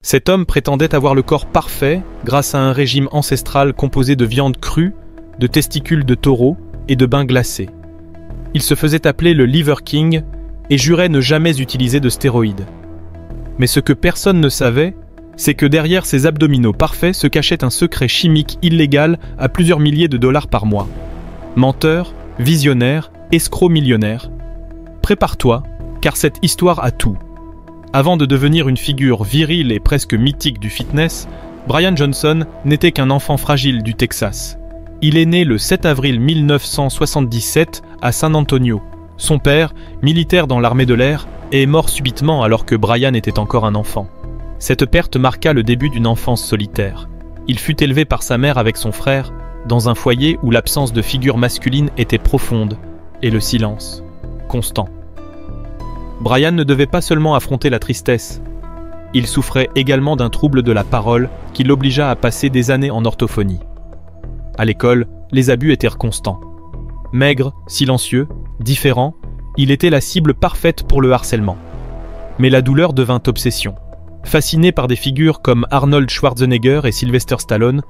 Cet homme prétendait avoir le corps parfait grâce à un régime ancestral composé de viande crue, de testicules de taureau et de bains glacés. Il se faisait appeler le Liver King et jurait ne jamais utiliser de stéroïdes. Mais ce que personne ne savait, c'est que derrière ces abdominaux parfaits se cachait un secret chimique illégal à plusieurs milliers de dollars par mois. Menteur, visionnaire, escroc millionnaire. Prépare-toi, car cette histoire a tout. Avant de devenir une figure virile et presque mythique du fitness, Brian Johnson n'était qu'un enfant fragile du Texas. Il est né le 7 avril 1977 à San Antonio. Son père, militaire dans l'armée de l'air, est mort subitement alors que Brian était encore un enfant. Cette perte marqua le début d'une enfance solitaire. Il fut élevé par sa mère avec son frère, dans un foyer où l'absence de figure masculine était profonde, et le silence, constant. Brian ne devait pas seulement affronter la tristesse. Il souffrait également d'un trouble de la parole qui l'obligea à passer des années en orthophonie. À l'école, les abus étaient constants. Maigre, silencieux, différent, il était la cible parfaite pour le harcèlement. Mais la douleur devint obsession. Fasciné par des figures comme Arnold Schwarzenegger et Sylvester Stallone,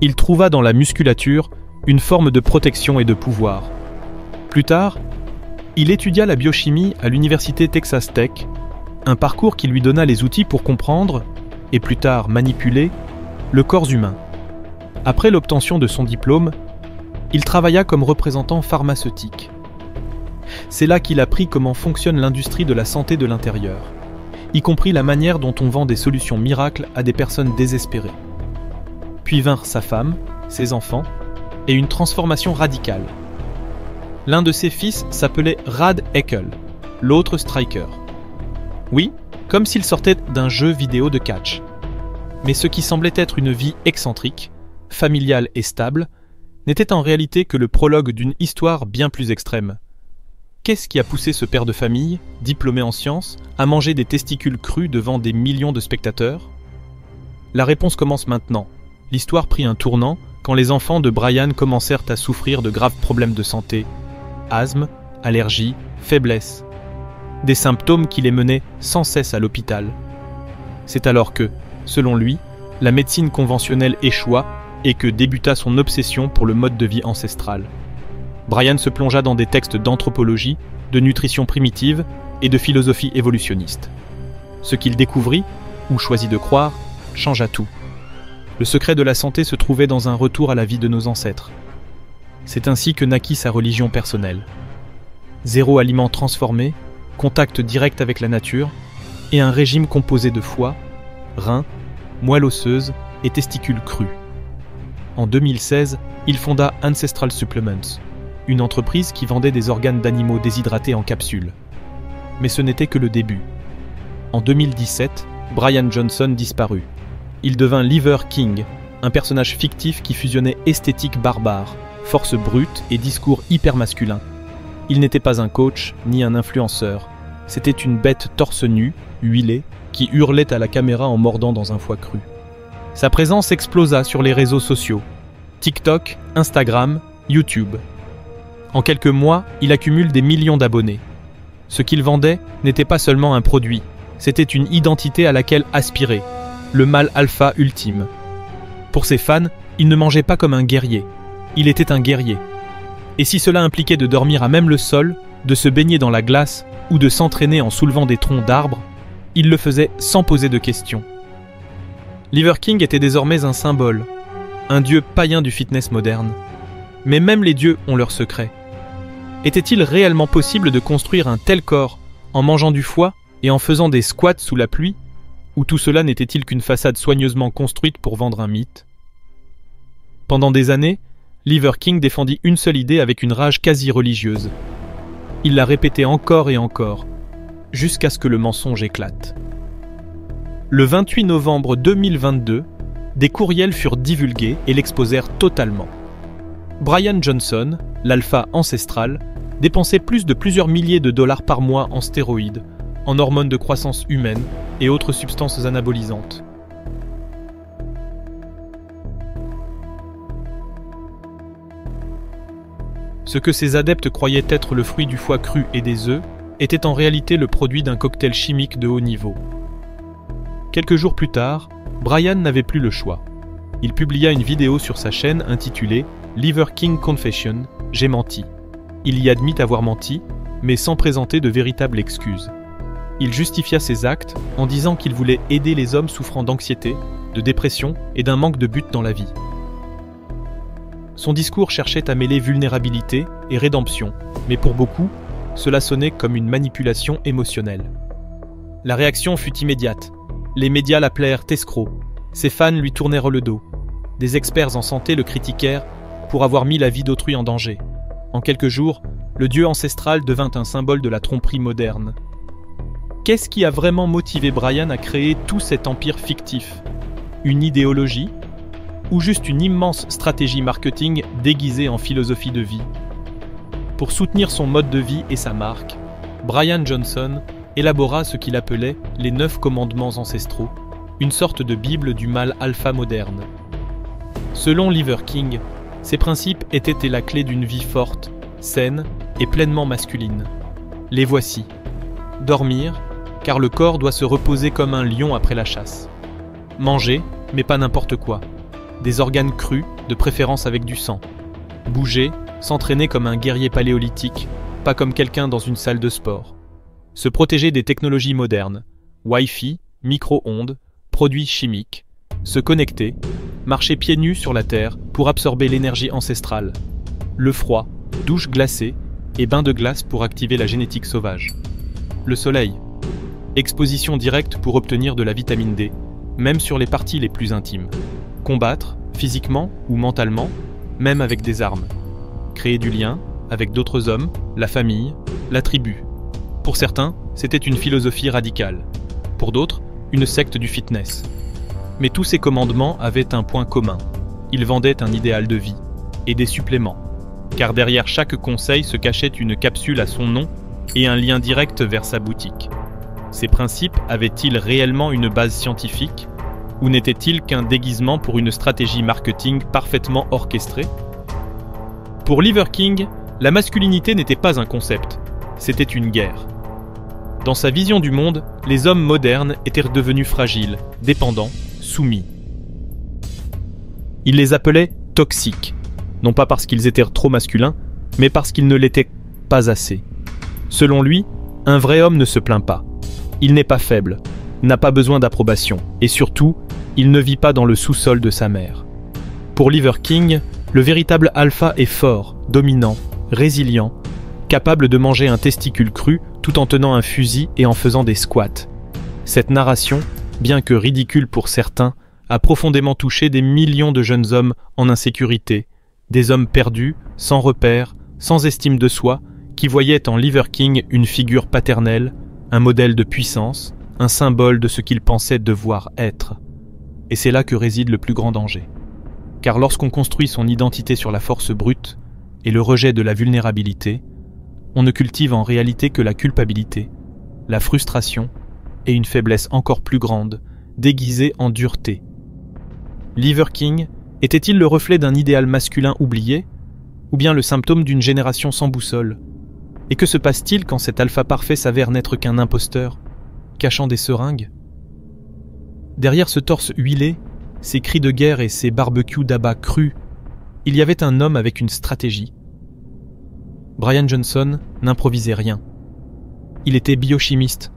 il trouva dans la musculature une forme de protection et de pouvoir. Plus tard, il étudia la biochimie à l'université Texas Tech, un parcours qui lui donna les outils pour comprendre, et plus tard manipuler, le corps humain. Après l'obtention de son diplôme, il travailla comme représentant pharmaceutique. C'est là qu'il apprit comment fonctionne l'industrie de la santé de l'intérieur, y compris la manière dont on vend des solutions miracles à des personnes désespérées. Puis vinrent sa femme, ses enfants, et une transformation radicale. L'un de ses fils s'appelait Rad Eckel, l'autre Striker. Oui, comme s'il sortait d'un jeu vidéo de catch. Mais ce qui semblait être une vie excentrique, familiale et stable, n'était en réalité que le prologue d'une histoire bien plus extrême. Qu'est-ce qui a poussé ce père de famille, diplômé en sciences, à manger des testicules crus devant des millions de spectateurs? La réponse commence maintenant. L'histoire prit un tournant quand les enfants de Brian commencèrent à souffrir de graves problèmes de santé, asthme, allergie, faiblesse. Des symptômes qui les menaient sans cesse à l'hôpital. C'est alors que, selon lui, la médecine conventionnelle échoua et que débuta son obsession pour le mode de vie ancestral. Brian se plongea dans des textes d'anthropologie, de nutrition primitive et de philosophie évolutionniste. Ce qu'il découvrit, ou choisit de croire, changea tout. Le secret de la santé se trouvait dans un retour à la vie de nos ancêtres. C'est ainsi que naquit sa religion personnelle. Zéro aliment transformé, contact direct avec la nature, et un régime composé de foie, reins, moelle osseuse et testicules crus. En 2016, il fonda Ancestral Supplements, une entreprise qui vendait des organes d'animaux déshydratés en capsules. Mais ce n'était que le début. En 2017, Brian Johnson disparut. Il devint Liver King, un personnage fictif qui fusionnait esthétique barbare, force brute et discours hyper masculin. Il n'était pas un coach ni un influenceur. C'était une bête torse nu, huilée, qui hurlait à la caméra en mordant dans un foie cru. Sa présence explosa sur les réseaux sociaux. TikTok, Instagram, YouTube. En quelques mois, il accumule des millions d'abonnés. Ce qu'il vendait n'était pas seulement un produit, c'était une identité à laquelle aspirer, le mâle alpha ultime. Pour ses fans, il ne mangeait pas comme un guerrier, il était un guerrier. Et si cela impliquait de dormir à même le sol, de se baigner dans la glace ou de s'entraîner en soulevant des troncs d'arbres, il le faisait sans poser de questions. Liver King était désormais un symbole, un dieu païen du fitness moderne. Mais même les dieux ont leurs secrets. Était-il réellement possible de construire un tel corps en mangeant du foie et en faisant des squats sous la pluie? Ou tout cela n'était-il qu'une façade soigneusement construite pour vendre un mythe? Pendant des années, Liver King défendit une seule idée avec une rage quasi religieuse. Il la répétait encore et encore, jusqu'à ce que le mensonge éclate. Le 28 novembre 2022, des courriels furent divulgués et l'exposèrent totalement. Brian Johnson, l'alpha ancestral, dépensait plus de plusieurs milliers de dollars par mois en stéroïdes, en hormones de croissance humaine et autres substances anabolisantes. Ce que ses adeptes croyaient être le fruit du foie cru et des œufs était en réalité le produit d'un cocktail chimique de haut niveau. Quelques jours plus tard, Brian n'avait plus le choix. Il publia une vidéo sur sa chaîne intitulée « Liver King Confession, j'ai menti ». Il y admit avoir menti, mais sans présenter de véritable excuse. Il justifia ses actes en disant qu'il voulait aider les hommes souffrant d'anxiété, de dépression et d'un manque de but dans la vie. Son discours cherchait à mêler vulnérabilité et rédemption, mais pour beaucoup, cela sonnait comme une manipulation émotionnelle. La réaction fut immédiate. Les médias l'appelèrent escroc. Ses fans lui tournèrent le dos. Des experts en santé le critiquèrent pour avoir mis la vie d'autrui en danger. En quelques jours, le dieu ancestral devint un symbole de la tromperie moderne. Qu'est-ce qui a vraiment motivé Brian à créer tout cet empire fictif? Une idéologie? Ou juste une immense stratégie marketing déguisée en philosophie de vie? Pour soutenir son mode de vie et sa marque, Brian Johnson élabora ce qu'il appelait les 9 commandements ancestraux, une sorte de bible du mal alpha moderne. Selon Liver King, ces principes étaient la clé d'une vie forte, saine et pleinement masculine. Les voici. Dormir, car le corps doit se reposer comme un lion après la chasse. Manger, mais pas n'importe quoi. Des organes crus, de préférence avec du sang. Bouger, s'entraîner comme un guerrier paléolithique, pas comme quelqu'un dans une salle de sport. Se protéger des technologies modernes, Wi-Fi, micro-ondes, produits chimiques. Se connecter, marcher pieds nus sur la terre pour absorber l'énergie ancestrale. Le froid, douche glacée et bain de glace pour activer la génétique sauvage. Le soleil, exposition directe pour obtenir de la vitamine D, même sur les parties les plus intimes. Combattre, physiquement ou mentalement, même avec des armes. Créer du lien avec d'autres hommes, la famille, la tribu. Pour certains, c'était une philosophie radicale. Pour d'autres, une secte du fitness. Mais tous ces commandements avaient un point commun. Ils vendaient un idéal de vie et des suppléments. Car derrière chaque conseil se cachait une capsule à son nom et un lien direct vers sa boutique. Ces principes avaient-ils réellement une base scientifique ou n'étaient-ils qu'un déguisement pour une stratégie marketing parfaitement orchestrée? Pour Liver King, la masculinité n'était pas un concept, c'était une guerre. Dans sa vision du monde, les hommes modernes étaient devenus fragiles, dépendants, soumis. Il les appelait toxiques, non pas parce qu'ils étaient trop masculins, mais parce qu'ils ne l'étaient pas assez. Selon lui, un vrai homme ne se plaint pas. Il n'est pas faible, n'a pas besoin d'approbation, et surtout, il ne vit pas dans le sous-sol de sa mère. Pour Liver King, le véritable alpha est fort, dominant, résilient, capable de manger un testicule cru tout en tenant un fusil et en faisant des squats. Cette narration, bien que ridicule pour certains, a profondément touché des millions de jeunes hommes en insécurité, des hommes perdus, sans repères, sans estime de soi, qui voyaient en Liver King une figure paternelle, un modèle de puissance, un symbole de ce qu'ils pensaient devoir être. Et c'est là que réside le plus grand danger. Car lorsqu'on construit son identité sur la force brute et le rejet de la vulnérabilité, on ne cultive en réalité que la culpabilité, la frustration et une faiblesse encore plus grande, déguisée en dureté. Liver King était-il le reflet d'un idéal masculin oublié, ou bien le symptôme d'une génération sans boussole? Et que se passe-t-il quand cet alpha parfait s'avère n'être qu'un imposteur, cachant des seringues? Derrière ce torse huilé, ses cris de guerre et ses barbecues d'abat crus, il y avait un homme avec une stratégie. Brian Johnson n'improvisait rien. Il était biochimiste,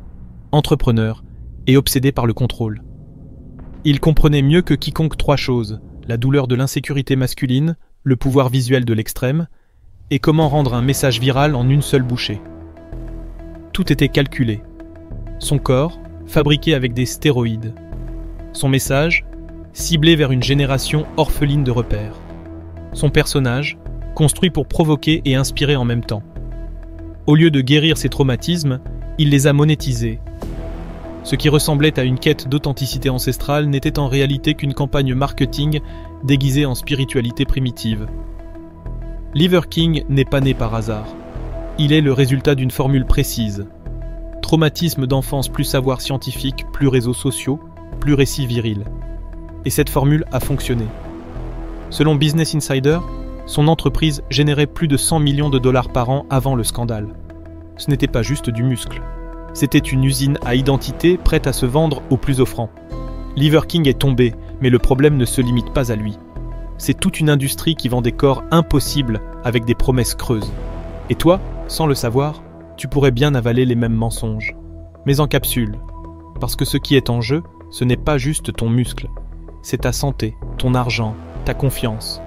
entrepreneur et obsédé par le contrôle. Il comprenait mieux que quiconque 3 choses, la douleur de l'insécurité masculine, le pouvoir visuel de l'extrême, et comment rendre un message viral en une seule bouchée. Tout était calculé. Son corps, fabriqué avec des stéroïdes. Son message, ciblé vers une génération orpheline de repères. Son personnage, construit pour provoquer et inspirer en même temps. Au lieu de guérir ses traumatismes, il les a monétisés. Ce qui ressemblait à une quête d'authenticité ancestrale n'était en réalité qu'une campagne marketing déguisée en spiritualité primitive. Liver King n'est pas né par hasard. Il est le résultat d'une formule précise. Traumatisme d'enfance plus savoir scientifique, plus réseaux sociaux, plus récits virils. Et cette formule a fonctionné. Selon Business Insider, son entreprise générait plus de 100 millions de dollars par an avant le scandale. Ce n'était pas juste du muscle, C'était une usine à identité prête à se vendre au plus offrant. Liver King est tombé, mais le problème ne se limite pas à lui. C'est toute une industrie qui vend des corps impossibles avec des promesses creuses. Et toi, sans le savoir, tu pourrais bien avaler les mêmes mensonges. Mais en capsule. Parce que ce qui est en jeu, ce n'est pas juste ton muscle. C'est ta santé, ton argent, ta confiance.